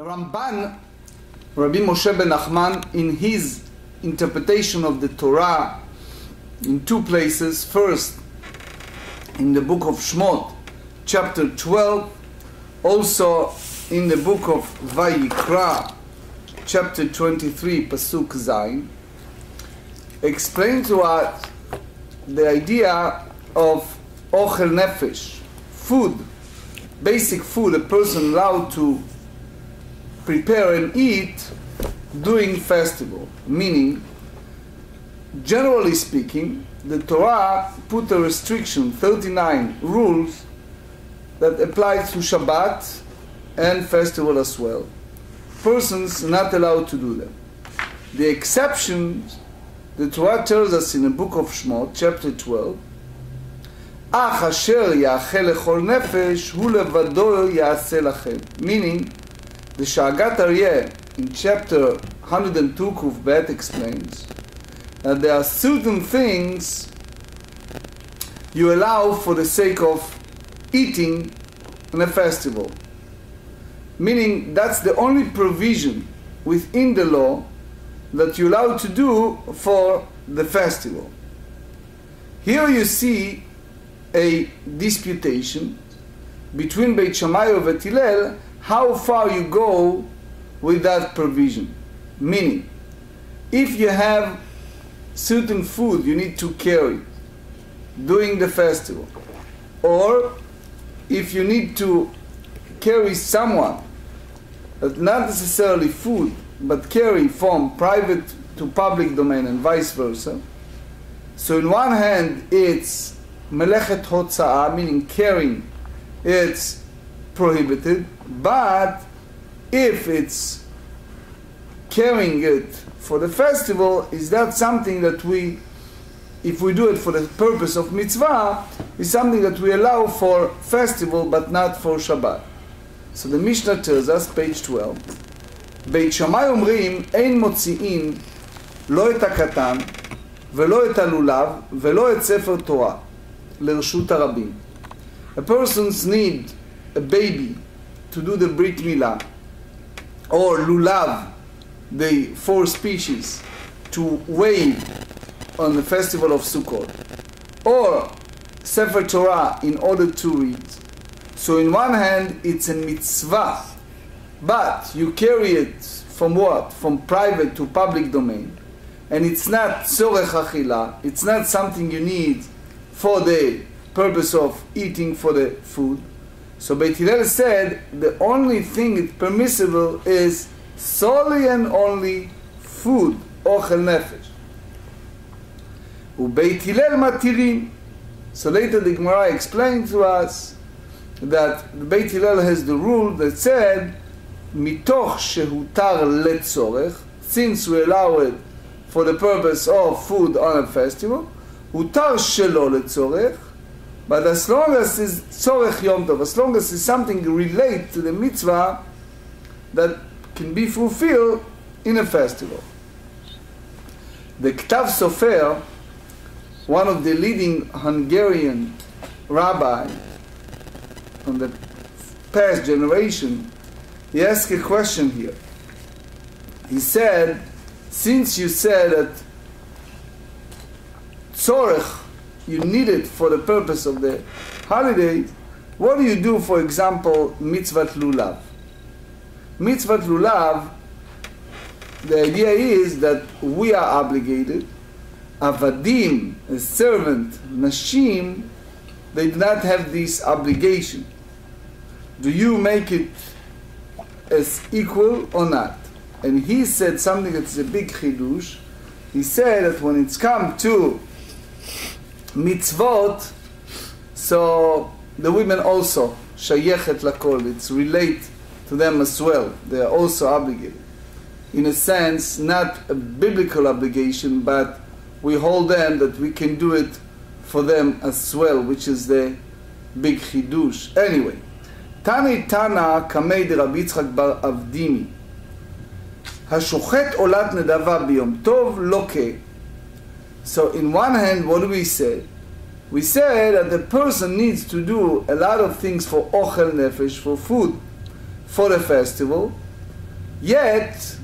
Ramban, Rabbi Moshe ben Nachman, in his interpretation of the Torah, in two places. First, in the book of Shmot, chapter 12, also in the book of Vayikra, chapter 23, Pasuk Zayin, explain to us the idea of ochel nefesh, food, basic food a person allowed to prepare and eat during festival. Meaning, generally speaking, the Torah put a restriction, 39 rules that apply to Shabbat and festival as well. Persons are not allowed to do them. The exceptions, the Torah tells us in the book of Shmot, chapter 12, אך אשר יאכל לכל נפש הוא לבדו יעשה לכם. Meaning, the Shagat Aryeh in chapter 102 Kuf Bet explains that there are certain things you allow for the sake of eating in a festival. Meaning, that's the only provision within the law that you're allowed to do for the festival. Here you see a disputation between Beit Shammai and Beit Hillel, how far you go with that provision. Meaning, if you have certain food you need to carry during the festival, or if you need to carry someone, not necessarily food, but carry from private to public domain and vice versa. So in one hand it's melechet hotza'ah, meaning carrying, it's prohibited, but if it's carrying it for the festival, is that something that if we do it for the purpose of mitzvah, is something that we allow for festival but not for Shabbat. So the Mishnah tells us, page 12, בית שמאי אומרים, אין מוציאים לא את הקטן ולא את הלולב ולא את ספר תורה לרשות הרבים. A person's need a baby to do the brit milah, or lulav, the 4 species, to wave on the festival of Sukkot, or Sefer Torah in order to read. So in one hand it's a mitzvah, but you carry it from what? From private to public domain, and it's not tzorech achila, it's not something you need for the purpose of eating for the food. So Beit Hillel said the only thing it's permissible is solely and only food, ochel nefesh. Ubeit Hillel matirim. So later the Gemara explained to us that the Beit Hillel has the rule that said mitoch shehutar letzorech, since we allow it for the purpose of food on a festival, hutar shelo letzorech, but as long as it's tzorech yom tov, as long as it's something related to the mitzvah that can be fulfilled in a festival. The Ktav Sofer, one of the leading Hungarian rabbi from the past generation, he asked a question here. He said, since you said that tzorech, you need it for the purpose of the holiday, what do you do, for example, mitzvat lulav? Mitzvat lulav, the idea is that we are obligated, avadim, a servant, nashim, they do not have this obligation. Do you make it as equal or not? And he said something that's a big chidush. He said that when it's come to mitzvot, so the women also shayechet lakol, it's relate to them as well. They are also obligated. In a sense, not a biblical obligation, but we hold them that we can do it for them as well, which is the big chidush. Anyway, Tani Tana kamei de Rabbi Yitzchak bar Avdimi, השוחט עולת נדבה ביום טוב לא כן. So in one hand, what do we say? We say that the person needs to do a lot of things for ochel nefesh, for food, for the festival, Yet,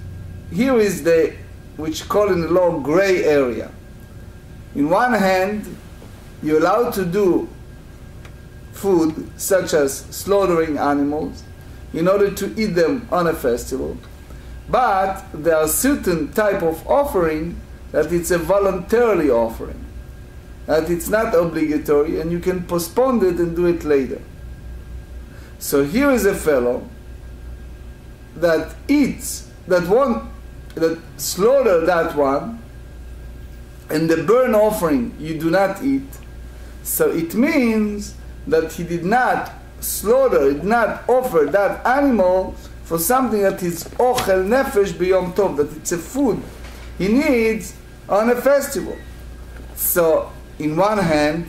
here is the, which call in the law, gray area. In one hand, you're allowed to do food, such as slaughtering animals, in order to eat them on a festival. But there are certain type of offering that it's a voluntarily offering, that it's not obligatory, and you can postpone it and do it later. So here is a fellow that eats, that slaughter that one, and the burnt offering you do not eat. So it means that he did not slaughter, did not offer that animal for something that is ochel nefesh b'yom tov, that it's a food he needs on a festival. So in one hand,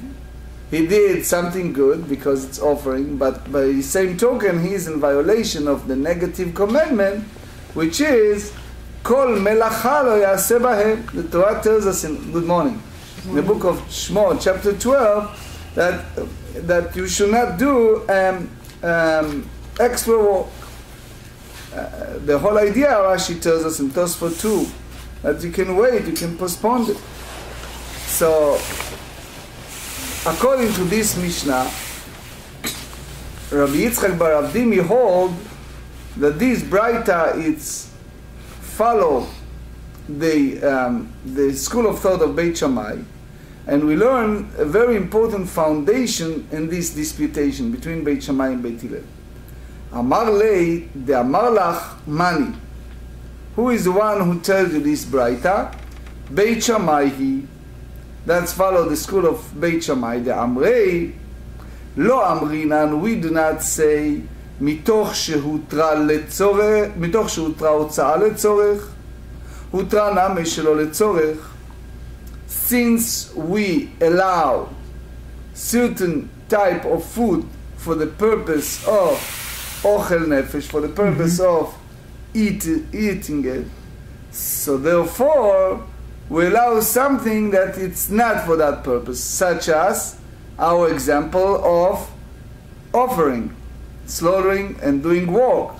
he did something good because it's offering, but by the same token, he is in violation of the negative commandment, which is kol melacha lo yaseh bahem. The Torah tells us in good morning, in the book of Shmot, chapter 12, that you should not do extra work. The whole idea, Rashi tells us in Tosfot 2, that you can wait, you can postpone it. So, according to this Mishnah, Rabbi Yitzchak bar Avdimi hold that this Braita it's follow the school of thought of Beit Shammai, and we learn a very important foundation in this disputation between Beit Shammai and Beit Hillel. Amar lei de amar lach mani. Who is the one who tells you this Braita? Beit Shammai he. That's follow the school of Beit Shammai. The Amrei lo amrinan. We do not say mitoch shehutra letzorech, mitoch shehutra הוצאה לצורך, הותרה נמי שלא לצורך. Since we allow certain type of food for the purpose of ochel nefesh, for the purpose of eating it, so therefore we allow something that it's not for that purpose, such as our example of offering, slaughtering and doing work.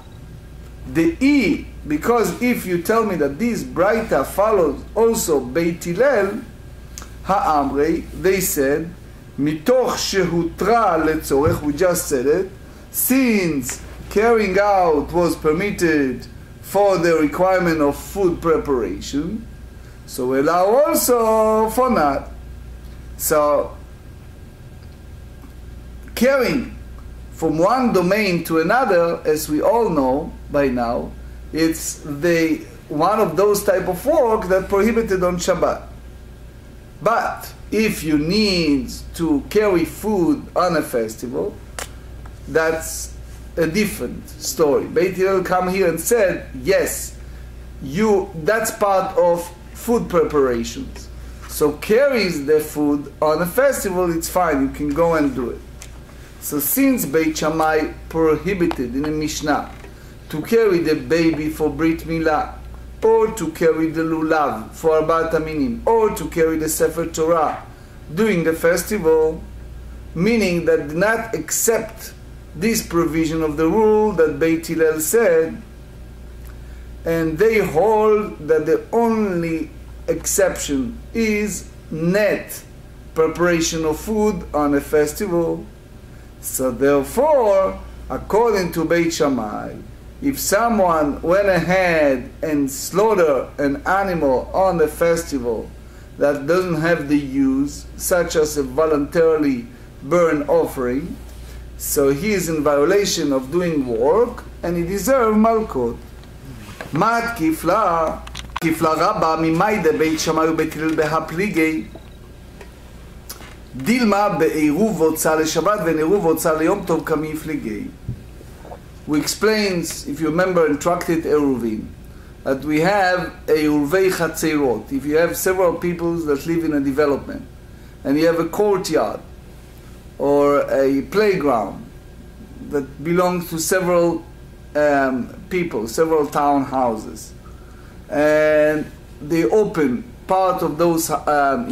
Because if you tell me that this Braita follows also Beit Hillel, ha'amrei, they said, mitoch shehutra letzorech, we just said it, since carrying out was permitted for the requirement of food preparation, so we allow also for not. So, carrying from one domain to another, as we all know by now, it's one of those type of work that prohibited on Shabbat. But if you need to carry food on a festival, that's a different story. Beit Hillel come here and said, yes, that's part of food preparations. So carries the food on a festival, it's fine, you can go and do it. So since Beit Shammai prohibited in the Mishnah to carry the baby for Brit Milah, or to carry the lulav for Arbat Aminim, or to carry the Sefer Torah during the festival, meaning that did not accept this provision of the rule that Beit Hillel said, and they hold that the only exception is net preparation of food on a festival. So therefore, according to Beit Shammai, if someone went ahead and slaughtered an animal on the festival that doesn't have the use, such as a voluntarily burnt offering, so he is in violation of doing work, and he deserves malkot. Mat kifla rabba mimayde Beit Shammai ובית הלל בהפליגי דילמה בעירוב והוצאה לשבת ועירוב והוצאה ליום טוב כמפליגי. We explains, if you remember in Tractate Eruvin, that we have a urvei chatzeirot. If you have several people that live in a development, and you have a courtyard or a playground that belongs to several people, several townhouses, and they open part of those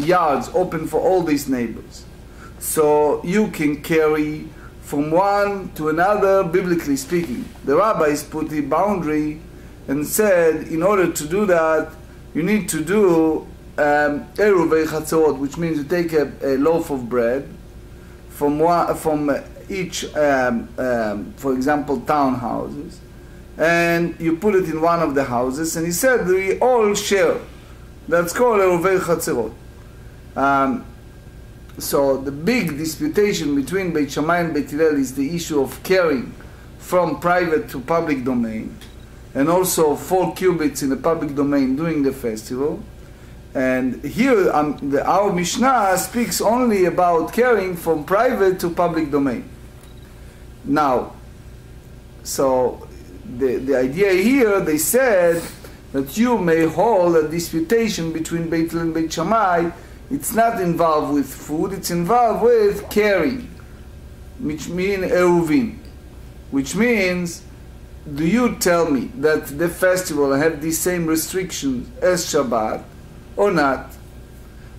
yards open for all these neighbors, so you can carry from one to another, biblically speaking. The rabbis put the boundary and said, in order to do that, you need to do Eruv Chatzorot, which means you take a loaf of bread from each, for example, townhouses, and you put it in one of the houses, and he said we all share. That's called Eruv Chatzorot. So the big disputation between Beit Shammai and Beit Hillel is the issue of carrying from private to public domain, and also 4 cubits in the public domain during the festival. And here our Mishnah speaks only about carrying from private to public domain. Now, so the idea here, they said that you may hold a disputation between Beit Hillel and Beit Shammai. It's not involved with food, it's involved with carrying, which means eruvin, which means, do you tell me that the festival have the same restrictions as Shabbat or not?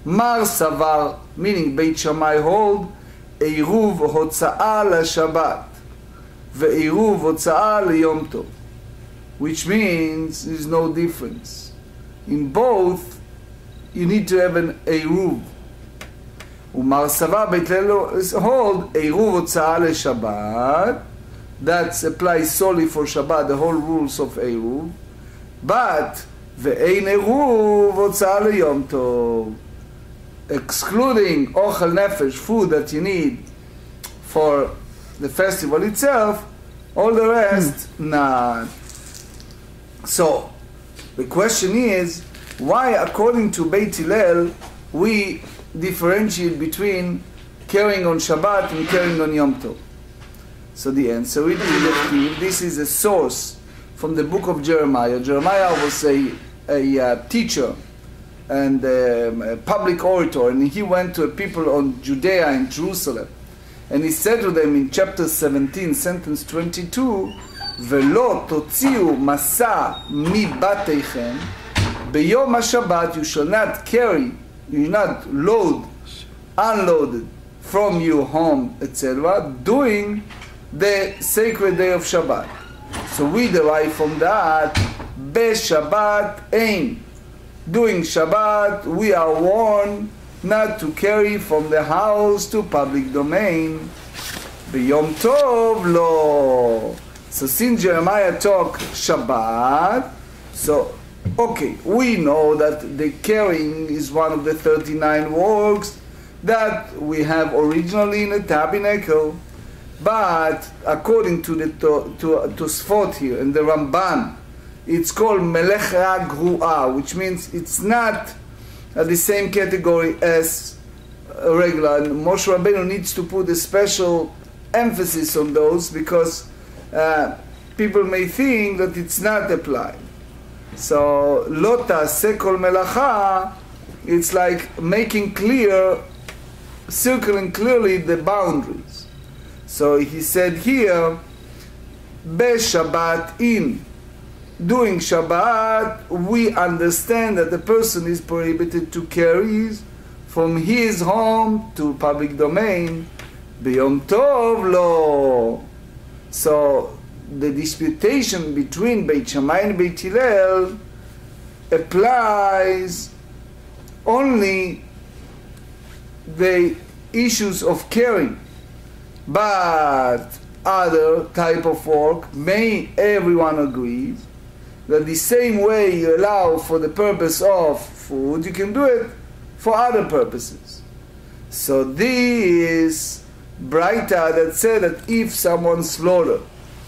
Mar savar, meaning Beit Shammai hold eiruv hotza'a la-Shabbat ve'eiruv hotza'a le-Yom Tov, which means there's no difference. In both, you need to have an eiruv. Umar savar Beit Hillel hold eiruv hotza'a le-Shabbat. That applies solely for Shabbat, the whole rules of Eruv. But ve'ein Eruv hotza'a le-Yom Tov, excluding ochel nefesh, food that you need for the festival itself, all the rest not. So the question is, why, according to Beit Hillel, we differentiate between carrying on Shabbat and carrying on Yom Tov? So the answer is that this is a source from the book of Jeremiah. Jeremiah was a teacher and a public orator, and he went to a people on Judea and Jerusalem, and he said to them in chapter 17, sentence 22, "Velo totziu masa mi bateichem, beyom HaShabbat you shall not carry, you shall not unload from your home, etc., doing the sacred day of Shabbat." So we derive from that, Be Shabbat ein. Doing Shabbat, we are warned not to carry from the house to public domain. Be Yom Tov lo. So since Jeremiah talked Shabbat, so okay, we know that the carrying is one of the 39 works that we have originally in the tabernacle. But according to the Tosfot here and the Ramban, it's called melecha gru'a, which means it's not the same category as regular. And Moshe Rabbeinu needs to put a special emphasis on those because people may think that it's not applied. So lo ta'aseh kol melacha, it's like making clear, circling clearly the boundaries. So he said here, Be Shabbat in. Doing Shabbat, we understand that the person is prohibited to carry from his home to public domain. B'Yom Tov lo. So the disputation between Beit Shammai and Beit Hillel applies only the issues of carrying. But other type of work, may everyone agrees that the same way you allow for the purpose of food, you can do it for other purposes. So this Braita that said that if someone slaughtered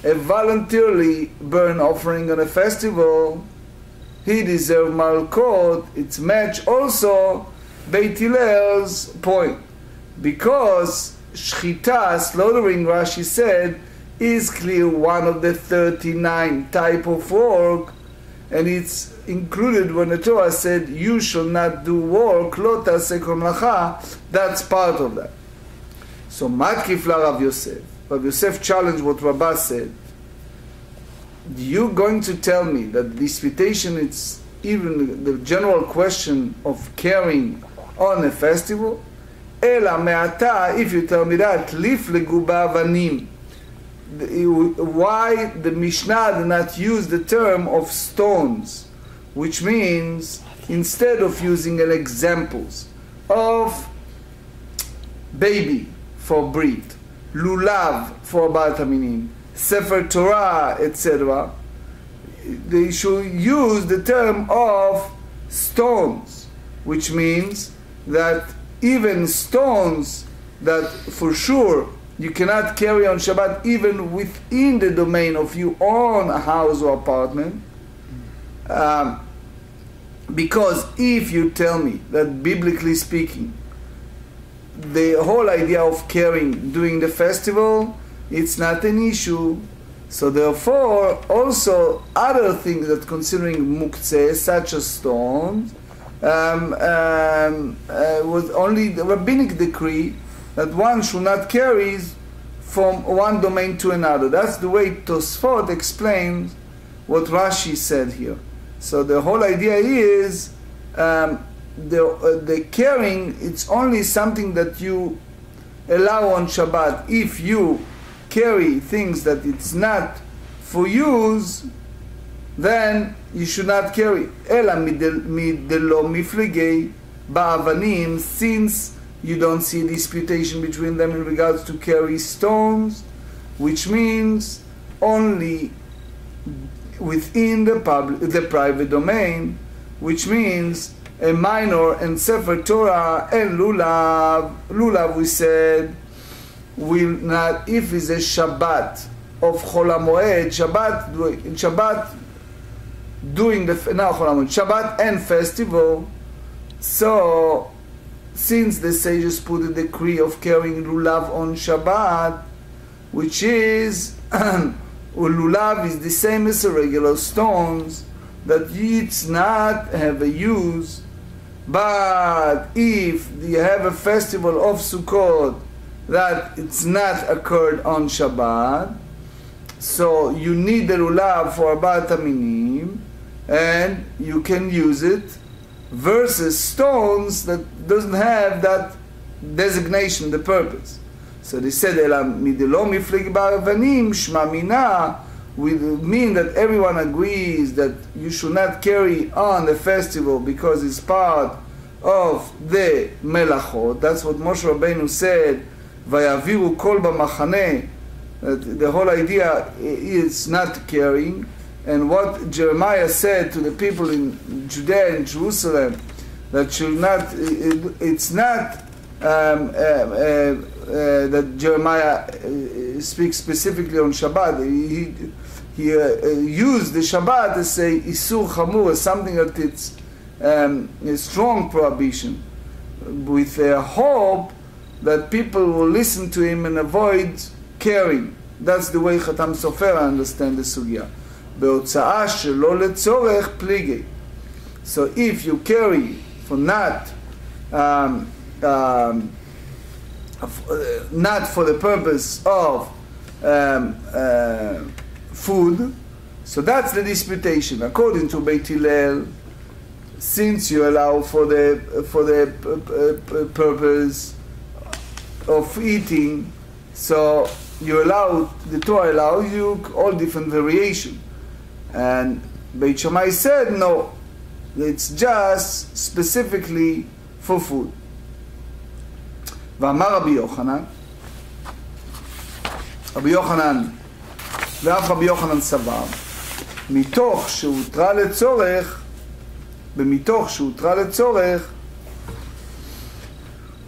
a voluntarily burnt offering on a festival, he deserves malkot, it's match also Beit Hillel's point, because Shchita, slaughtering, Rashi said, is clear one of the 39 type of work, and it's included when the Torah said, you shall not do work, lo ta'aseh kol melacha, that's part of that. So Matkif la Rav Yosef. Rav Yosef challenged what Rabbah said. You going to tell me that the disputation, it's even the general question of carrying on a festival? Ela me'ata, if you tell me that, lif leguba avanim. why the Mishnah did not use the term of stones, which means instead of using an examples of baby for breed, lulav for bat haminim, sefer Torah, etc., they should use the term of stones, which means that even stones that for sure you cannot carry on Shabbat even within the domain of your own house or apartment, because if you tell me that biblically speaking the whole idea of carrying during the festival, it's not an issue, so therefore also other things that considering muktzeh such as stones was only the rabbinic decree that one should not carry from one domain to another. That's the way Tosfot explains what Rashi said here. So the whole idea is the carrying, it's only something that you allow on Shabbat. If you carry things that it's not for use, then you should not carry. Ela midelo mifligei ba'avanim, since you don't see a disputation between them in regards to carry stones, which means only within the private domain, which means a minor and sefer Torah and lulav we said will not, if it's a Shabbat of Chol HaMoed, Shabbat during the Shabbat and festival. So since the sages put a decree of carrying lulav on Shabbat, which is lulav is the same as a regular stones, that it's not have a use. But if you have a festival of Sukkot that it's not occurred on Shabbat, so you need the lulav for bat haminim, and you can use it, versus stones that doesn't have that designation, the purpose. So they said, "Ela midelo miflig ba'avanim shma mina," will mean that everyone agrees that you should not carry on the festival because it's part of the melachot. That's what Moshe Rabbeinu said, "Vayaviru kol b'machaneh." The whole idea is not carrying. And what Jeremiah said to the people in Judea and Jerusalem, that should not, it's not that Jeremiah speaks specifically on Shabbat. He used the Shabbat to say Isur Chamur, as something that it's a strong prohibition, with a hope that people will listen to him and avoid carrying. That's the way Chatam Sofer understands the sugya. בהוצאה שלא לצורך פליגי. So if you carry for not for the purpose of food, so that's the disputation. According to Beit Hillel, since you allow for the purpose of eating, so you allow, the Torah allows you all different variation. And Beit Shammai said no, it's just specifically for food. ואמר רבי יוחנן, רבי יוחנן, ואף רבי יוחנן סבר, מתוך שהותרה לצורך, במתוך שהותרה לצורך,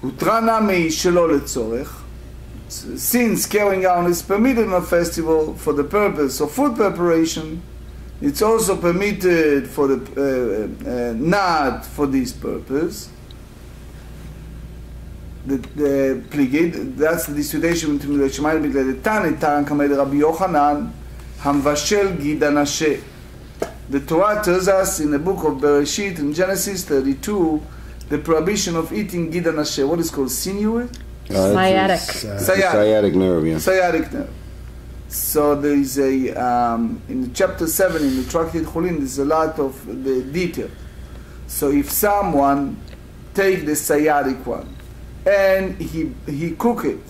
הותרה נמי שלא לצורך, since carrying out is permitted on a festival for the purpose of food preparation, it's also permitted for the not for this purpose. The pligid, that's the disputation between the Shemai and the Tani Taran Kamei Rabbi Yochanan Hamvashel Gid Anashe. The Torah tells us in the book of Bereshit in Genesis 32 the prohibition of eating Gid Anashe. What is called sinew? Sciatic nerve, yeah. Sciatic nerve. So there is a in chapter 7 in the Tractate Beitzah, there's a lot of the detail. So if someone take the sciatic one and he cook it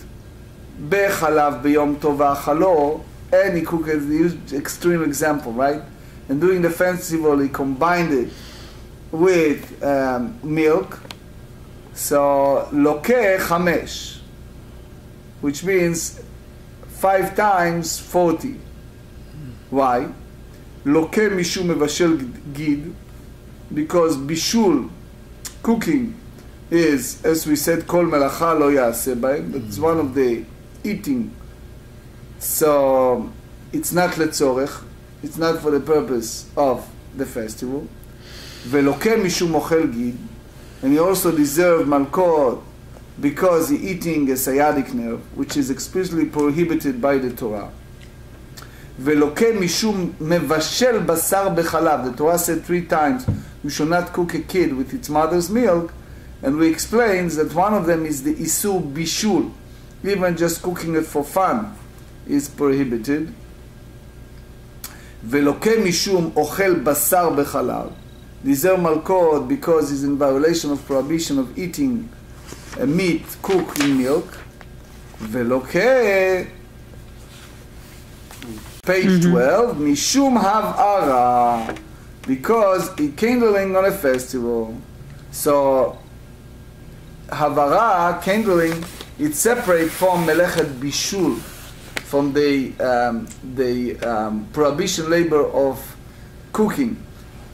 bechalav biyom tov v'achalo, any cook, as the used extreme example, right? And during the festival, he combined it with milk. So, lokeh 5, which means 5 times 40. Why? Lokeh mishum מבשל gid, because bishul, cooking, is, as we said, kol melacha lo yaseh b'hem. It's one of the eating. So it's not letzorech. It's not for the purpose of the festival. Velokeh mishum mochel gid, and he also deserved malkot because he eating a sciatic nerve, which is explicitly prohibited by the Torah. Velokeh mishum mevashel basar bechalav. The Torah said 3 times you should not cook a kid with its mother's milk, and we explained that one of them is the isur bishul. Even just cooking it for fun is prohibited. Velokeh mishum ochel basar bechalav. Deserve malkot because he's in violation of prohibition of eating meat cooked in milk. Velokeh, page 12, mishum pag-aaral, because he kindling on a festival. So pag-aaral, kindling, it's separate from melechet bishul, from the prohibition labor of cooking.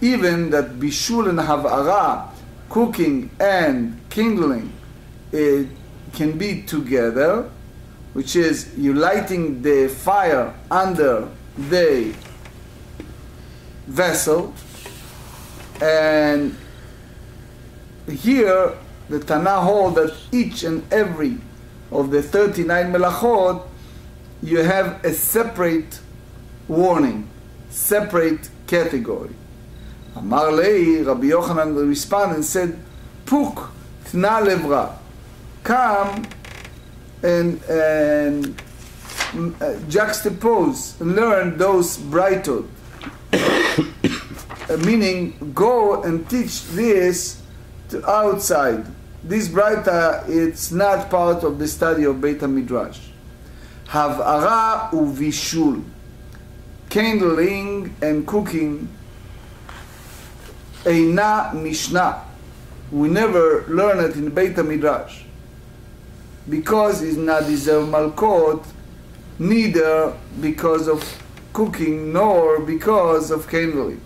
Even that bishul and pag-aaral, cooking and kindling, it can be together, which is you lighting the fire under the vessel, and here the Tana hold that each and every of the 39 melachot you have a separate warning, separate category. Amar lei, Rabbi Yochanan responded and said, Puk tna levra, come and juxtapose and learn those brightot. Meaning, go and teach this to outside. This brighta, it's not part of the study of Beit HaMidrash. Pag-aaral uvishul, kindling and cooking, eina mishnah. We never learn it in Beit HaMidrash, because it's not deserve malkot, neither because of cooking nor because of kindling.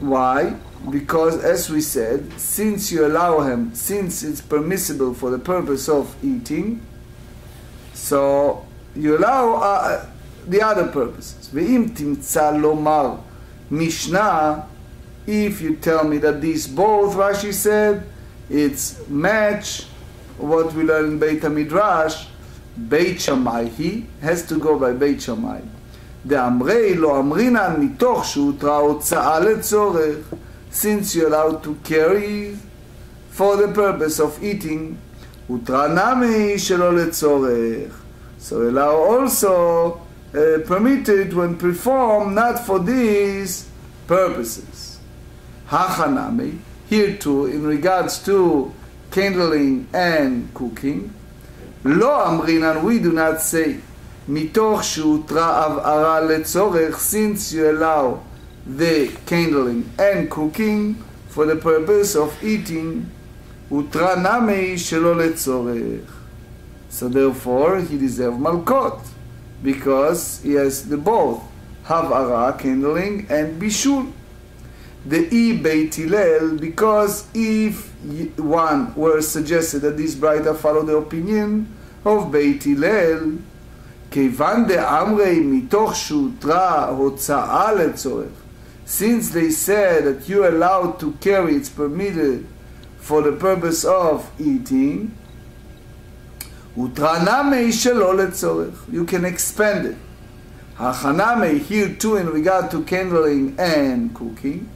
Why? Because, as we said, since you allow him, since it's permissible for the purpose of eating, so you allow the other purposes. Ve'im timtza lomar mishnah, if you tell me that these both, Rashi said, it's match what we learn in Beit HaMidrash, Beit Shammai, he has to go by Beit Shammai. דאמרי לא אמרינן מתוך שהותרה הוצאה לצורך, since you're allowed to carry for the purpose of eating, הותרה נמי שלא לצורך. So allow also permitted when performed not for these purposes. Hachanami, here too, in regards to kindling and cooking, לא אמרינן, we do not say, מתוך שהותרה pag-aaral לצורך, since you allow the kindling and cooking for the purpose of eating, הותרה נמי שלא לצורך. So therefore he deserves malkot, because he has the both, pag-aaral, kindling, and bishul. The Beit Hillel, because if one were suggested that this brighta follow the opinion of Beit Hillel, כיוון דאמרי מתוך שהותרה הוצאה לצורך, since they said that you are allowed to carry, it's permitted for the purpose of eating, הותרה נמי שלא לצורך, you can expand it. הכנמי, here too in regard to kindling and cooking,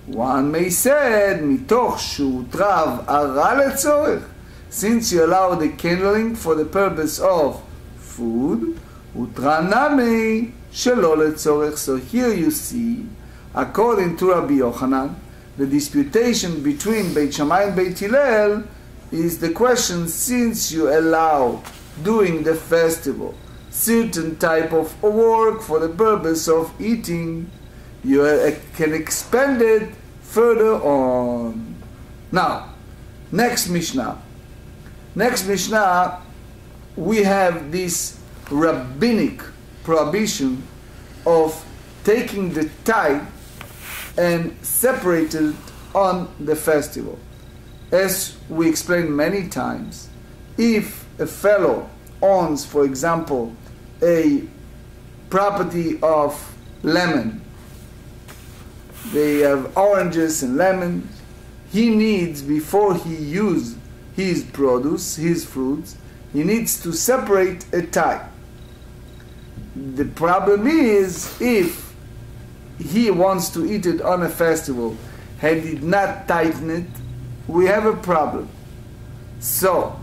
one may say מתוך שהותרה pag-aaral לצורך, since you allow the kindling for the purpose of food, הותרה נמי שלא לצורך. So here you see, according to Rabbi Yochanan, the disputation between Beit Shammai and Beit Hillel is the question, since you allow during the festival certain type of work for the purpose of eating, you can expand it further on. Now, next Mishnah. Next Mishnah, we have this rabbinic prohibition of taking the tithe and separating it on the festival. As we explained many times, if a fellow owns, for example, a property of lemon, they have oranges and lemons, he needs, before he uses his produce, his fruits, he needs to separate a tithe. The problem is, if he wants to eat it on a festival and did not tighten it, we have a problem. So,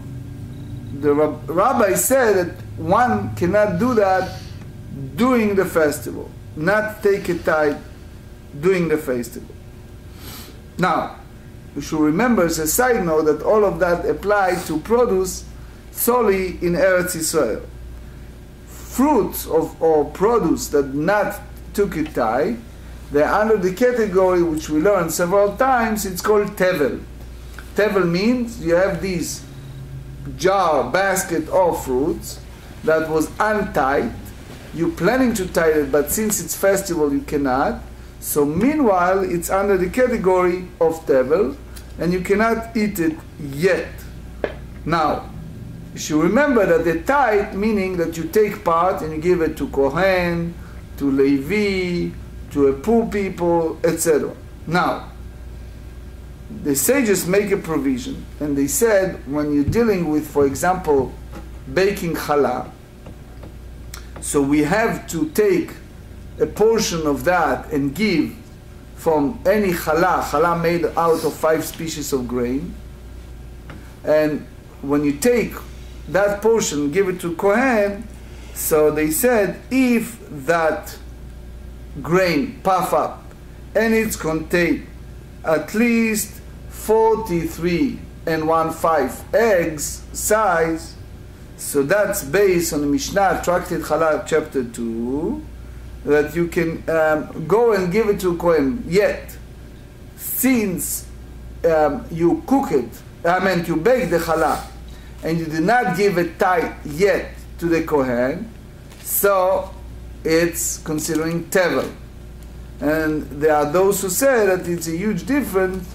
the rabbi said that one cannot do that during the festival, not take a tithe during the festival. Now, you should remember as a side note that all of that applies to produce solely in Eretz Israel. Fruits or produce that not took a tithe, they're under the category which we learned several times, it's called tevel. Tevel means you have this basket of fruits that was untied, you're planning to tie it, but since it's festival you cannot, so meanwhile it's under the category of tevel and you cannot eat it yet. Now, you should remember that the tithe, meaning that you take part and you give it to Kohen, to Levi, to a poor people, etc. Now, the sages make a provision, and they said when you're dealing with, for example, baking challah, so we have to take a portion of that and give from any challah made out of 5 species of grain, and when you take that portion, give it to Kohen, so they said if that grain puff up and it's contained at least 43 1/5 eggs size, so that's based on the Mishnah Tractate Challah chapter 2, that you can go and give it to Kohen. Yet, since you cook it, you bake the challah, and you did not give a tithe yet to the Kohen, so it's considering tevel. And there are those who say that it's a huge difference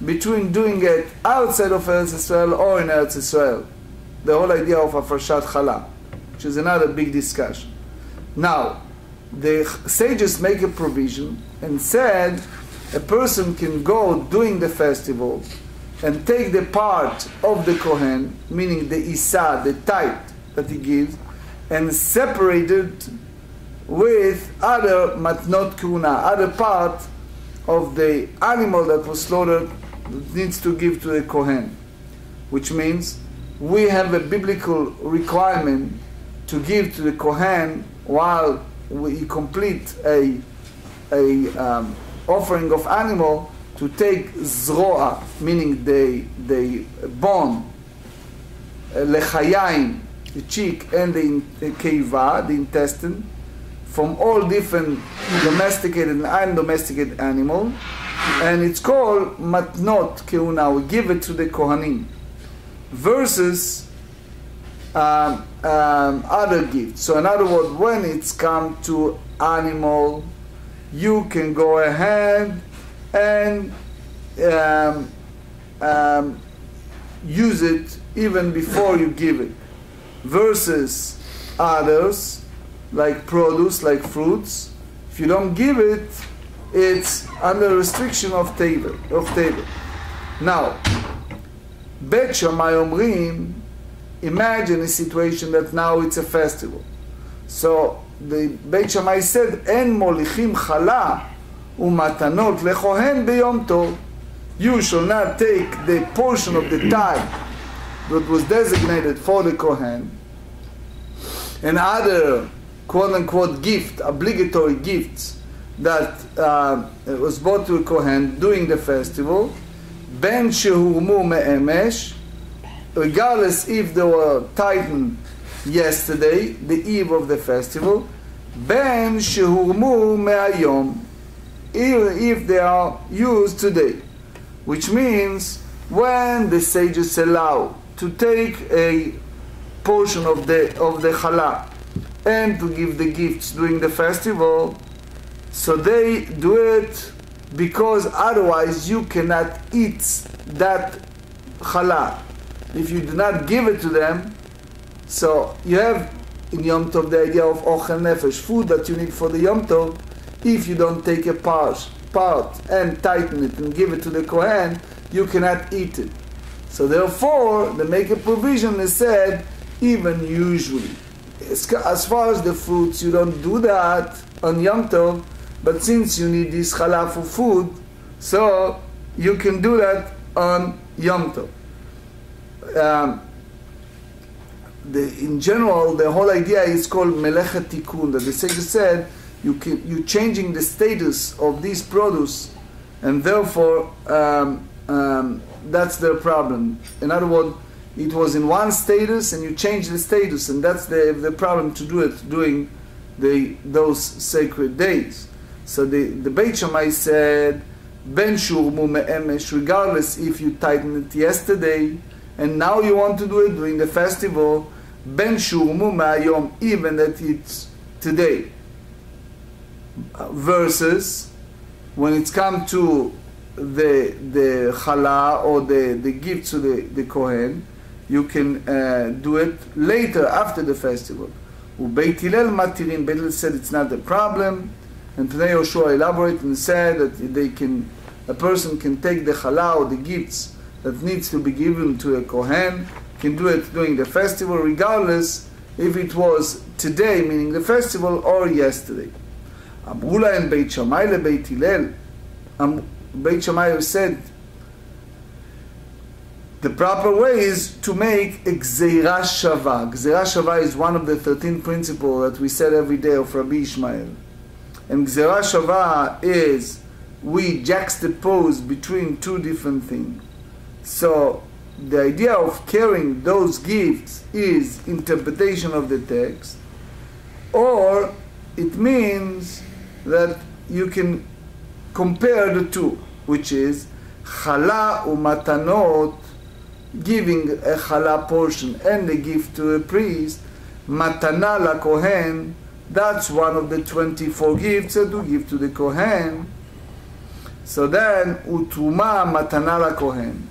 between doing it outside of Eretz Israel or in Eretz Israel. The whole idea of Afrashat Challah, which is another big discussion. Now, the sages make a provision and said a person can go during the festival and take the part of the Kohen, meaning the Isa, the tithe that he gives, and separate it with other matnot kuna, other part of the animal that was slaughtered that needs to give to the Kohen. Which means we have a biblical requirement to give to the Kohen while we complete a offering of animal, to take zroa, meaning the bone, lechayim, the cheek, and the keiva, the intestine, from all different domesticated and undomesticated animals, and it's called matnot keuna. We give it to the kohanim, versus other gifts. So in other words, when it's come to animal, you can go ahead and use it even before you give it, versus others like produce, like fruits. If you don't give it, it's under restriction of table. Now, Bet Shammai Omrim, imagine a situation that now it's a festival. So the Beit Shammai said, "En molichim challah umatanot lekohen beyom tov." You shall not take the portion of the tithe that was designated for the Kohen and other quote-unquote gift, obligatory gifts that was brought to a Kohen during the festival, ben shehurmu me'emesh, regardless if they were tightened yesterday, the eve of the festival, ben shehurmu me'ayom, if they are used today. Which means when the sages allow to take a portion of the challah and to give the gifts during the festival, so they do it because otherwise you cannot eat that challah. If you do not give it to them, so you have in Yom Tov the idea of ochel nefesh, food that you need for the Yom Tov. If you don't take a part and tighten it and give it to the Kohen, you cannot eat it. So therefore, they make a provision and said, even usually, as far as the fruits, you don't do that on Yom Tov, but since you need this challah for food, so you can do that on Yom Tov. In general, the whole idea is called melechet tikun, that the sage said, you're changing the status of this produce, and therefore that's their problem. In other words, it was in one status and you change the status, and that's the problem to do it during those sacred days. So the Beit Shammai said, ben shurmu me'emesh, regardless if you tightened it yesterday and now you want to do it during the festival, ben shurmu me'ayom, even that it's today. Versus when it's come to the challah or the gift to the Kohen, you can do it later after the festival. Beit Hillel matirin, Beit Hillel said it's not a problem, and today Yoshua elaborated and said that a person can take the challah or the gifts that needs to be given to a Kohen, can do it during the festival, regardless if it was today, meaning the festival, or yesterday. אמרו להם בית שמאי לבית הלל, בית שמאי said, the proper way is to make a gzeira shava. Gzeira shava is one of the 13 principles that we said every day of Rabbi Ishmael. And gzeira shava is we juxtapose between two different things. So the idea of carrying those gifts is interpretation of the text, or it means that you can compare the two, which is challah umatanot, giving a challah portion and a gift to a priest, matana la kohen, that's one of the 24 gifts that you give to the kohen. So then utruma matana la kohen,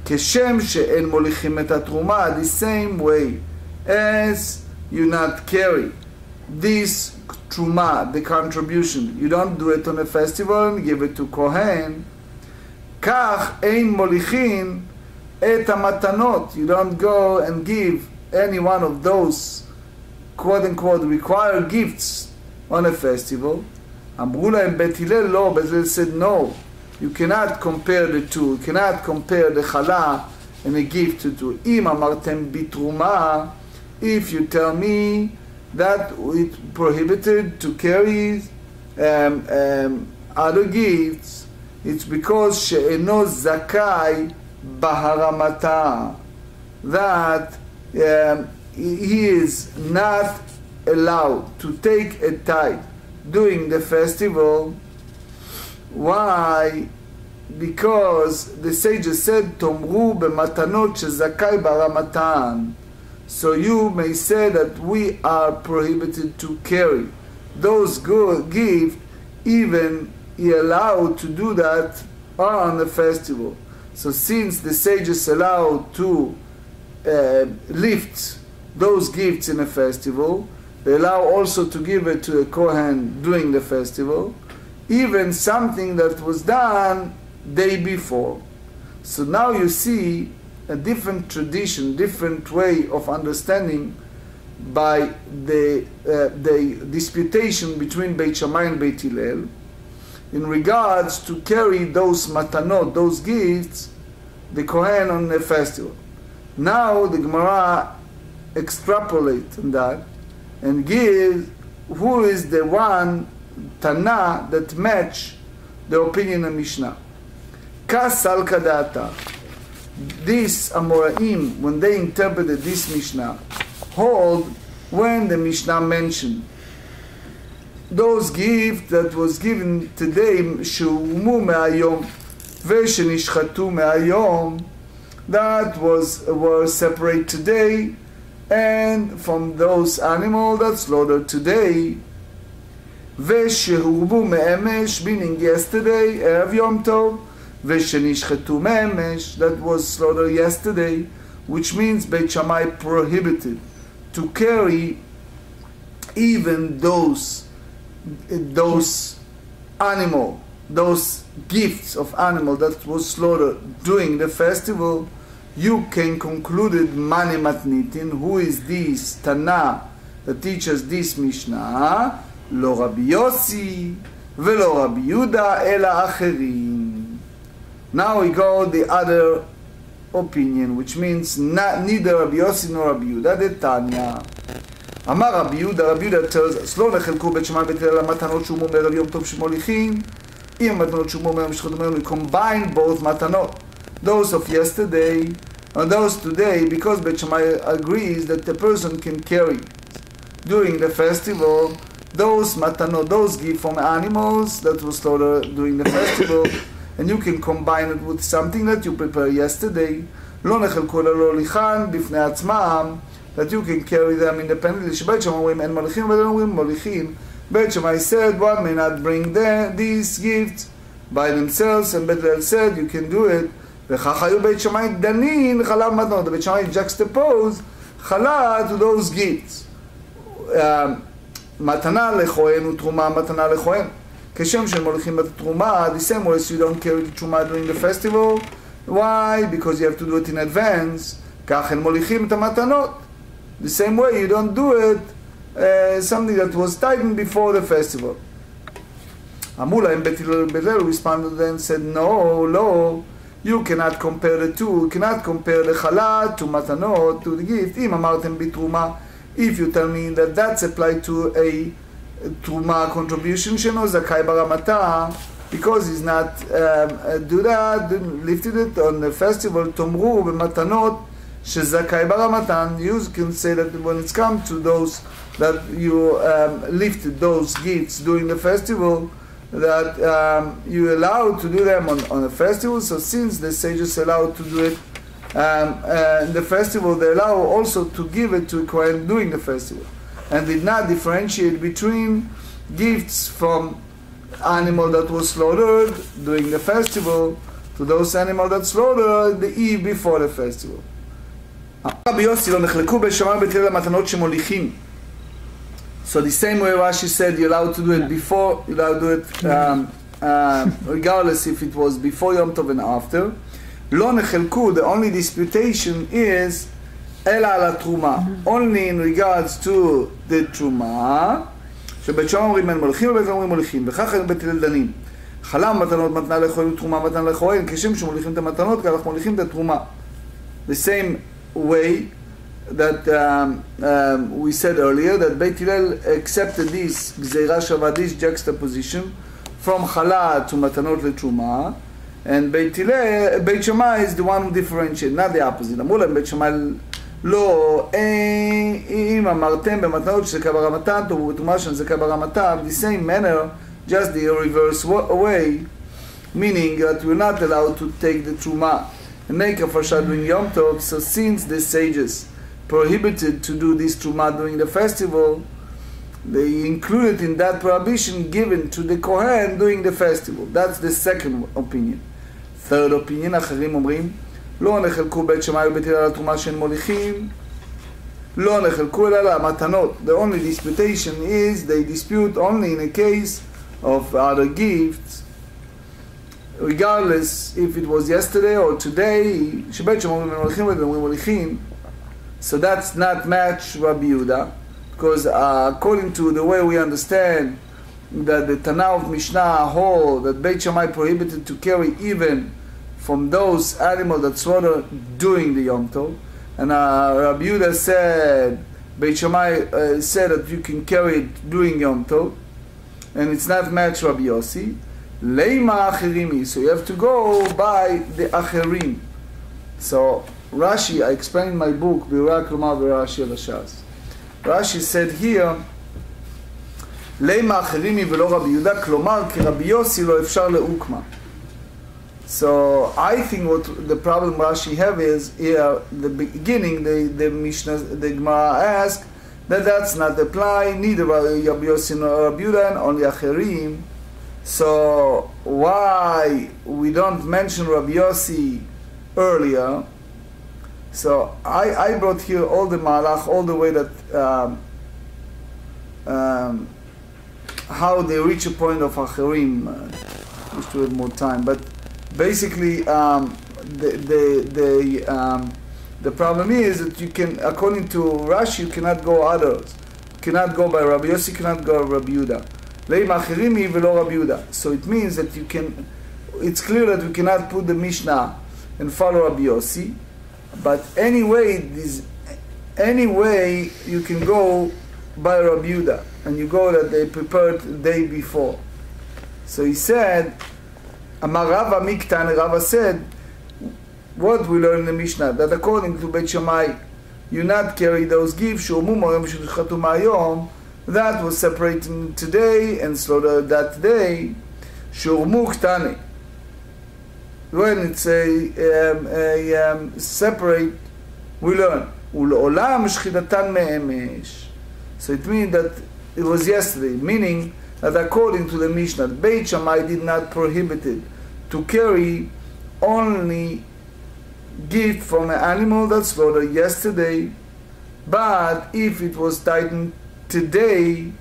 keshem she'en molichim et hatruma, the same way as you not carry this truma, the contribution, you don't do it on a festival and give it to Kohen. Kach ein molichin et hamatanot, you don't go and give any one of those quote-unquote required gifts on a festival. Amru lahem Bet Hillel lo, Beit Hillel said no, you cannot compare the two, you cannot compare the challah and a gift to two. Im amartem bitruma, if you tell me that it's prohibited to carry other gifts, it's because she'eno zakai baharamata, that he is not allowed to take a tithe during the festival. Why? Because the sages said, Tomru b'matanot shezakai baharamatan. So you may say that we are prohibited to carry those good gifts, even he allowed to do that on the festival. So since the sages allow to lift those gifts in a festival, they allow also to give it to a Kohen during the festival, even something that was done day before. So now you see a different tradition, different way of understanding by the disputation between Beit Shammai and Beit Hillel in regards to carry those matanot, those gifts, the Kohen on the festival. Now the Gemara extrapolates on that and gives who is the one Tana that match the opinion of Mishnah. Kasal kadata. These Amoraim, when they interpreted this Mishnah, hold when the Mishnah mentioned those gifts that was given today, שהורמו מהיום ושנשחטו מהיום, that were separate today, and from those animals that slaughtered today, ושהורבו מאמש, meaning yesterday, ערב יום טוב, ושנשחטו מאמש, that was slaughtered yesterday, which means Beit Shammai prohibited to carry even those animal, those gifts of animal that was slaughtered during the festival. You can conclude it mani matnitin. Who is this Tana that teaches this Mishnah? Lo Rabbi Yossi velo Rabbi Yehuda ela acherim. Now we go the other opinion, which means neither Rabbi Yossi nor Rabbi Yehuda. The Tanya. אמר רבי יהודה, רבי יהודה tells us, לא נחלקו בית שמאי ובית הלל המתנות שהורמו מערב יום טוב שמוליכים, אם המתנות שהורמו מערב שחטו מהיום, we combine both מתנות, those of yesterday and those today, because Beit Shammai agrees that the person can carry during the festival those matanot, those gifts from animals that were slaughtered during the festival, and you can combine it with something that you prepared yesterday. לא נחלקו אלא להוליכן בפני עצמם, that you can carry them independently. שבית שמאי אומרים אין מוליכים ואין אומרים מוליכים. בית שמאי said one may not bring these gifts by themselves, and בית הלל said you can do it. וכך היו בית שמאי דנין חלב מתנות. בית שמאי juxtapose חלה to those gifts. מתנה לכהן ותרומה מתנה לכהן. כשם שהם מוליכים את התרומה, the same way you don't carry the תרומה during the festival. Why? Because you have to do it in advance. כך הם מוליכים את המתנות. The same way you don't do it something that was tightened before the festival. אמרו להם בית הלל responded and said no, you cannot compare the two, you cannot compare the חלה to מתנות to the gift. אם אמרתם בתרומה, if you tell me that that's applied to a תרומה contribution שאינו זכאי ברמתה, because he's not do that, lifted it on the festival, תאמרו במתנות שזכאי ברמתן. You can say that when it's come to those that you lifted those gifts during the festival, that you allowed to do them on a festival. So since the sages allowed to do it in the festival, they allow also to give it to a Kohen during the festival, and did not differentiate between gifts from animal that was slaughtered during the festival to those animals that slaughtered the eve before the festival. רבי יוסי לא נחלקו בית שמאי ובית הלל המתנות שמוליכים. So the same way Rashi said you're allowed to do it before, you're allowed to do it regardless if it was before Yom Tov and after. לא נחלקו, the only disputation is אלא על התרומה. Only in regards to the תרומה, שבית שמאי אומרים אין מוליכים ובית הלל אומרים מוליכים, וכך הם בית הלל דנים. חלה מתנות מתנה לכהן ותרומה מתנה לכהן, כשם שמוליכים את המתנות כך מוליכים את התרומה. The same way that we said earlier, that Beit Hillel accepted this gzeira shava, this juxtaposition from chala to matanot letruma, and Beit Shammai is the one who differentiates, not the opposite. אמרו להם בית שמאי לא, אם אמרתם במתנות שזכה ברמתן, תאמרו בתרומה שזכה ברמתן, the same manner, just the reverse way, meaning that we're not allowed to take the truma and make a farsha during Yom Tov. So since the sages prohibited to do this truma during the festival, they included in that prohibition given to the Kohen during the festival. That's the second opinion. Third opinion, אחרים אומרים, לא נחלקו בית שמאי ובית הלל על התרומה שאין מוליכים, לא נחלקו אלא למתנות. The only disputation is they dispute only in a case of other gifts, regardless if it was yesterday or today. שבית שמאי אומרים מוליכים ואומרים מוליכים. So that's not match Rabbi Yehuda, because according to the way we understand that the Tana of Mishnah hold that Beit Shammai prohibited to carry even from those animals that slaughtered during the Yom Tov, and Rabbi Yehuda said, Beit Shammai said that you can carry it during Yom Tov, and it's not match Rabbi Yossi. Leima Acherimi, so you have to go by the Acherim. So Rashi, I explained in my book, בירוב כלומר ורש"י על הש"ס. Rashi said here, למה אחרים היא ולא רבי יהודה, כלומר כרבי יוסי לא אפשר לאוקמה. So I think what the problem Rashi have is here, the beginning, the Mishnah, the Gemara asked that that's not apply, neither Rabbi Yossi nor Rabbi Yehuda, and only Acherim. So why we don't mention Rabbi Yossi earlier? So I brought here all the malach, all the way that how they reach a point of Acherim. Wish to have more time, but basically the problem is that you can, according to Rashi, you cannot go others. You cannot go by Rabbi Yossi, you cannot go by Rabbi Yehuda. Leima achirimi velo Rabbi Yehuda. So it means that you can, it's clear that we cannot put the Mishnah and follow Rabbi Yossi, but anyway you can go by Rabbi Yehuda, and you go that they prepared the day before. So he said, Amar Rava Miktan, Rava said, what we learn in the Mishnah, that according to Beit Shammai, you not carry those gifts, that was separated today and slaughtered that day, when it's a separate, we learn. So it means that it was yesterday, meaning that according to the Mishnah, Beit Shammai did not prohibit it to carry only gift from an animal that's slaughtered yesterday, but if it was tightened today,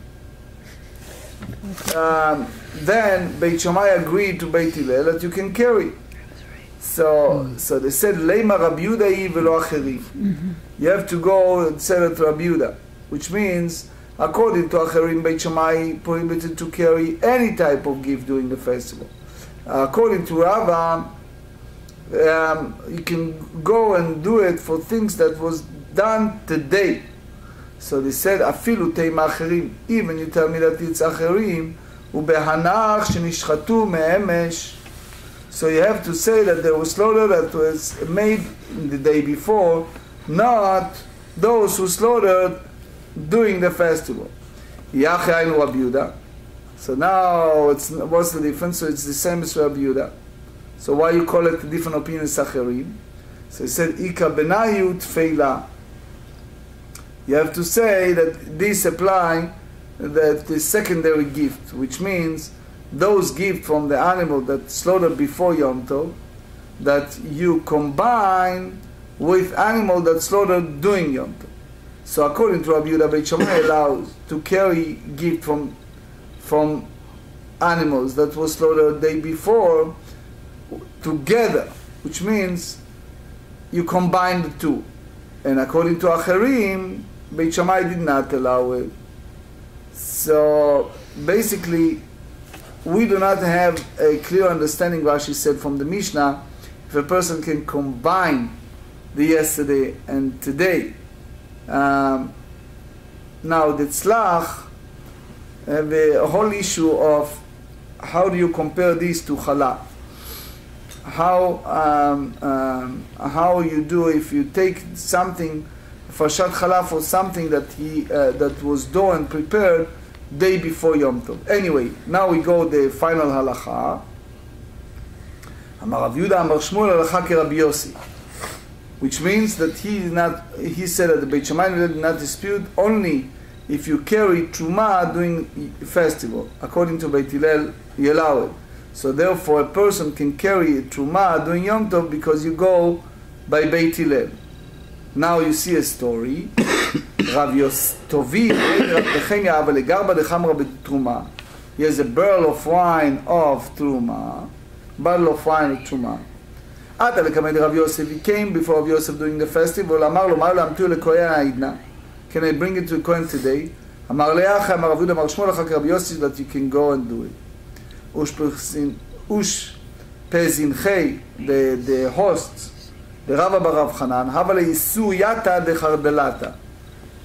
then Beit Shammai agreed to Beit Hillel that you can carry. So they said, Leima Rabbi Yehuda velo acherim. You have to go and sell it to Rabbi Yehuda, which means, according to Acherim, Beit Shammai prohibited to carry any type of gift during the festival. According to Rava, you can go and do it for things that was done today. So they said, Afilu teima acherim, even you tell me that it's acherim, ubehanach shenishchatu me'emesh. So you have to say that there was slaughter that was made the day before, not those who slaughtered during the festival. Yachayin Rabbi Yehuda. So now what's the difference? So it's the same as Rabbi Yehuda. So why you call it a different opinion Sacherim? So he said, Ika benayu tfeila. You have to say that this apply that the secondary gift, which means those gifts from the animal that slaughtered before Yom Tov, that you combine with animal that slaughtered during Yom Tov. So according to Rabbi Yehuda, Beit Shammai allows to carry gift from animals that was slaughtered the day before together, which means you combine the two. And according to Acherim, Beit Shammai did not allow it. So basically, we do not have a clear understanding, Rashi said, from the Mishnah, if a person can combine the yesterday and today. Now the tzlach have a whole issue of how do you compare these to challah? How you do if you take something farshat challah for something that that was done and prepared day before Yom Tov. Anyway, now we go the final halacha. Amar Rav Yehuda Amar Shmuel halacha ke Rabbi Yossi, which means that he said that the Beit Shammai did not dispute only if you carry truma during festival. According to Beit Hillel, you allow it. So therefore, a person can carry truma during Yom Tov because you go by Beit Hillel. Now you see a story. Rav Yostovi, he has a barrel of wine of truma, bottle of wine of truma. He came before Rav Yosef during the festival. Can I bring it to the Kohen today? That you can go and do it. The hosts, the Rava Barav Hanan,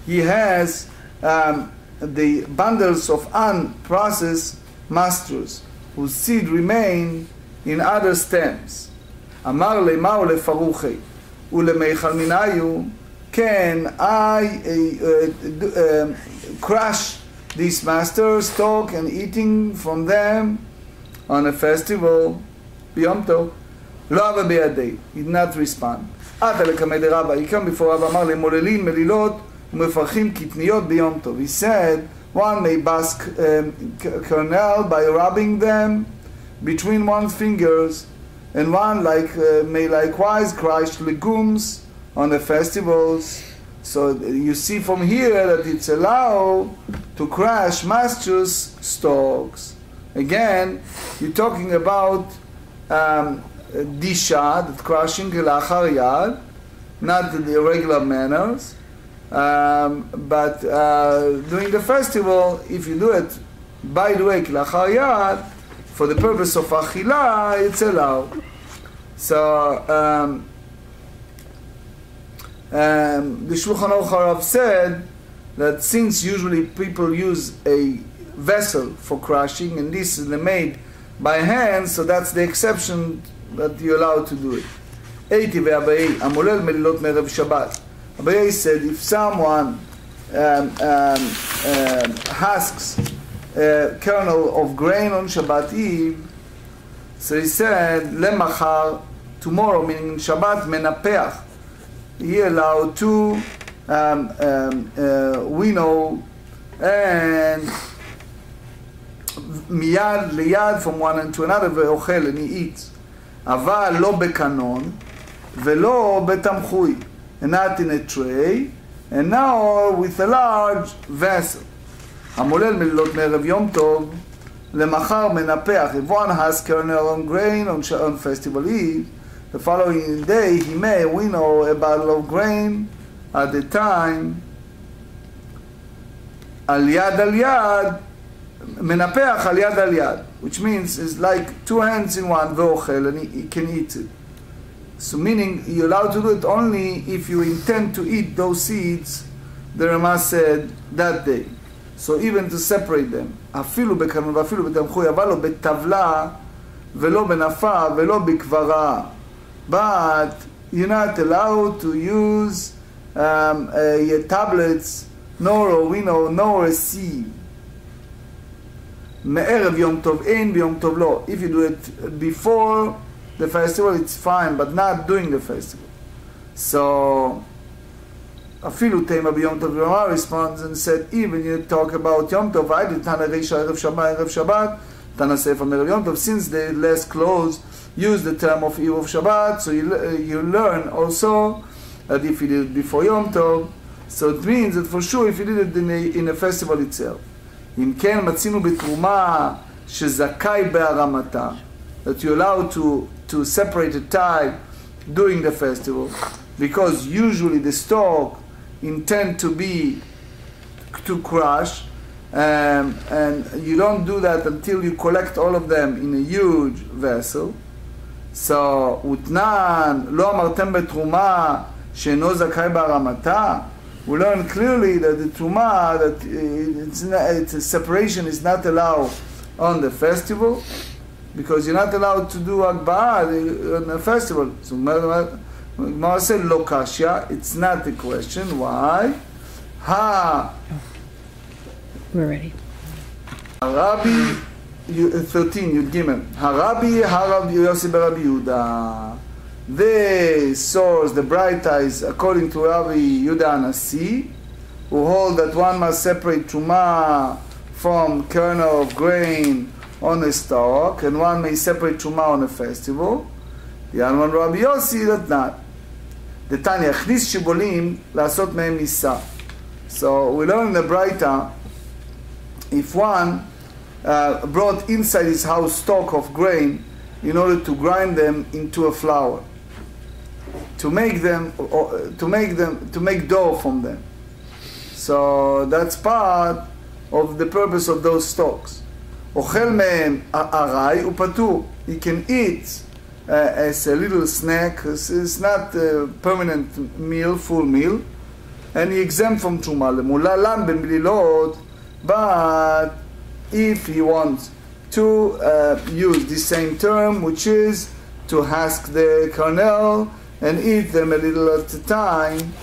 he has the bundles of unprocessed masters whose seed remain in other stems. Amar le ma'u le faruche. ולמיכל מניו, can I crush these masters, stock and eating from them on a festival? ביום טוב. לא אבא בידי, he did not respond. עתה לקמא דרבא, he came before רבא, אמר להם, מוללים מלילות ומפרחים קטניות ביום טוב. He said, one may bask kernel by rubbing them between one's fingers, and one may likewise crush legumes on the festivals. So you see from here that it's allowed to crush master's stalks. Again, you're talking about disha, that crushing לאחר יד, not the regular manners, but during the festival, if you do it, by the way, לאחר יד, for the purpose of אכילה, it's allowed. So the Shulchan Aruch said that since usually people use a vessel for crushing, and this is made by hand, so that's the exception that you're allowed to do it. Eiti ve'abayei, amolel melilot me'erev Shabbat. Abayei said if someone husks a kernel of grain on Shabbat Eve, so he said, lemachar, tomorrow, meaning Shabbat, menapeach, he allowed to winnow and miyad liyad from one end to another, ve'ochel, and he eats. אבל לא בקנון ולא בתמחוי, and not in a tray, and now with a large vessel. המולל מלילות מערב יום טוב, למחר מנפח. If one has kernel on grain on festival Eve, the following day he may winnow a bottle of grain at the time. על יד, מנפח על יד, which means it's like two hands in one, ואוכל, and he can eat it. So meaning you're allowed to do it only if you intend to eat those seeds, the Rama said, that day. So even to separate them, אפילו בקנון ואפילו בתמחוי, אבל לא בטבלה ולא בנפה ולא בקברה. But you're not allowed to use tablets, nor a winnow, nor a sieve. מערב יום טוב אין, ביום טוב לא. If you do it before the festival, it's fine, but not during the festival. So, אפילו תימא ביום טוב, Rama responds and said, even you talk about יום טוב, I did תנא רישא ערב שבת, תנא ספר מערב יום טוב, since the less close use the term of Eve of Shabbat, so you learn also that if you did it before Yom Tov, so it means that for sure if you did it in a festival itself. אם כן מצינו בתרומה שזכאי בהרמתה, that you're allowed to separate a tie during the festival, because usually the stalk intend to crush, and you don't do that until you collect all of them in a huge vessel. So, ותנן, לא אמרתם בתרומה שאינו זכאי בהרמתה. We learn clearly that the truma, that it's a separation is not allowed on the festival, because you're not allowed to do pag-aaral on the festival. So Gemara said lo kasha, it's not a question. Why? We're ready. Rabbi 13 Yud Gimel. Harabi Harav Yossi Rabbi Yehuda. The source, the bright eyes, according to Rabbi Yehuda Anasi, who hold that one must separate truma from kernel of grain on a stalk, and one may separate truma on a festival. The other one, Rabbi Yossi, that not. The Tanya Chnis Shibolim Lasot Mehem Misa. So we learn in the Braita, if one brought inside his house stalk of grain in order to grind them into a flour, to make dough from them. So that's part of the purpose of those stalks. Ochel mehem aray upatur. He can eat as a little snack. It's not a permanent meal, full meal, and he exempt from truma. Lemulalam ben blilot. But if he wants to use the same term, which is to husk the kernel and eat them a little at a time.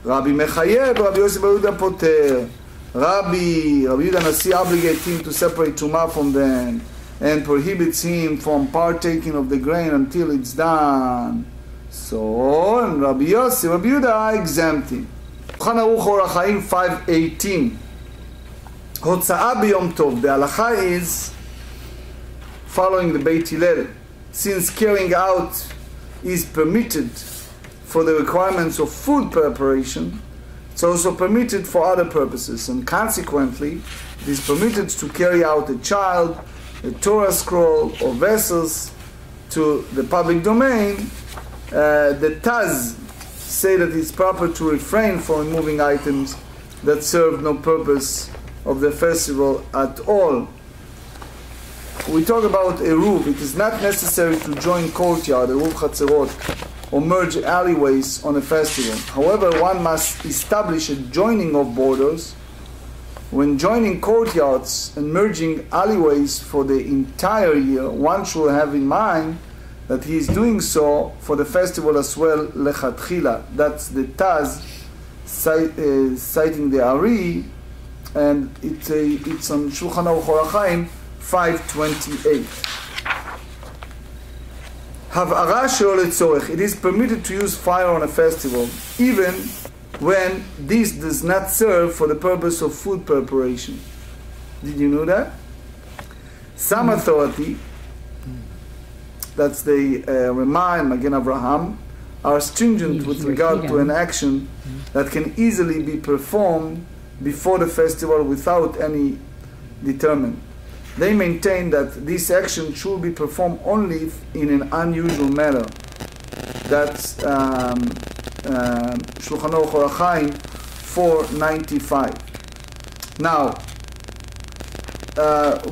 Rabbi Mechayev, Rabbi Yosef bar Yehuda poter. Rabbi Yehuda Nasi obligates him to separate Tumah from them and prohibits him from partaking of the grain until it's done. So, and Rabbi Yosef, Rabbi Yehuda exempt him. Shulchan Aruch Orach Chaim 5:18. Hotza'ah b'yom tov. The halacha is following the Beit Hillel. Since carrying out is permitted for the requirements of food preparation, it's also permitted for other purposes, and consequently, it is permitted to carry out a child, a Torah scroll, or vessels to the public domain. The Taz say that it's proper to refrain from removing items that serve no purpose of the festival at all. We talk about Eruv. It is not necessary to join courtyard, Eruv Chatzerot, or merge alleyways on a festival. However, one must establish a joining of borders. When joining courtyards and merging alleyways for the entire year, one should have in mind that he is doing so for the festival as well, lechatchila. That's the Taz citing the Ari, and it's on Shulchan Aruch Orach Chaim 5:28. Hav'ara she'lo letzorech. It is permitted to use fire on a festival, even when this does not serve for the purpose of food preparation. Did you know that? Some authority, that's the Ramah and Magen Avraham, are stringent with regard to an action that can easily be performed before the festival without any determinant. They maintain that this action should be performed only in an unusual manner. That's Shulchan Aruch Orach Chaim 495. Now,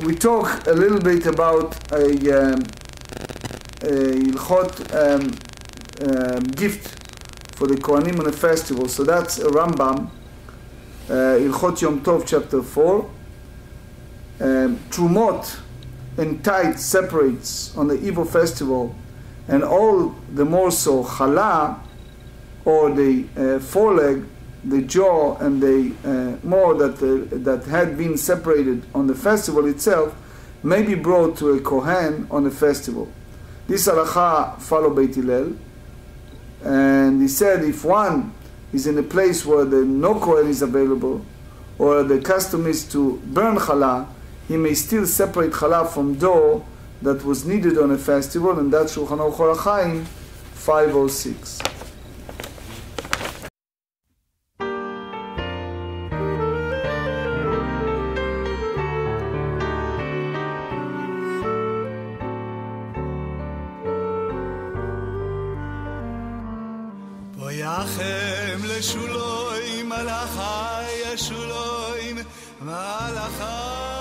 we talk a little bit about a Ilchot gift for the Kohanim on a festival. So that's a Rambam, Ilchot Yom Tov, chapter 4. Trumot and tithe separates on the Eve of festival, and all the more so challah, or the foreleg, the jaw, and the more that had been separated on the festival itself, may be brought to a kohen on the festival. This halacha follow Beit Hillel, and he said if one is in a place where the no kohen is available, or the custom is to burn challah, he may still separate challah from dough that was needed on a festival, and that's Shulchan Aruch Orach Chaim 506. Boyachem leshuloim malachai yeshuloim malachai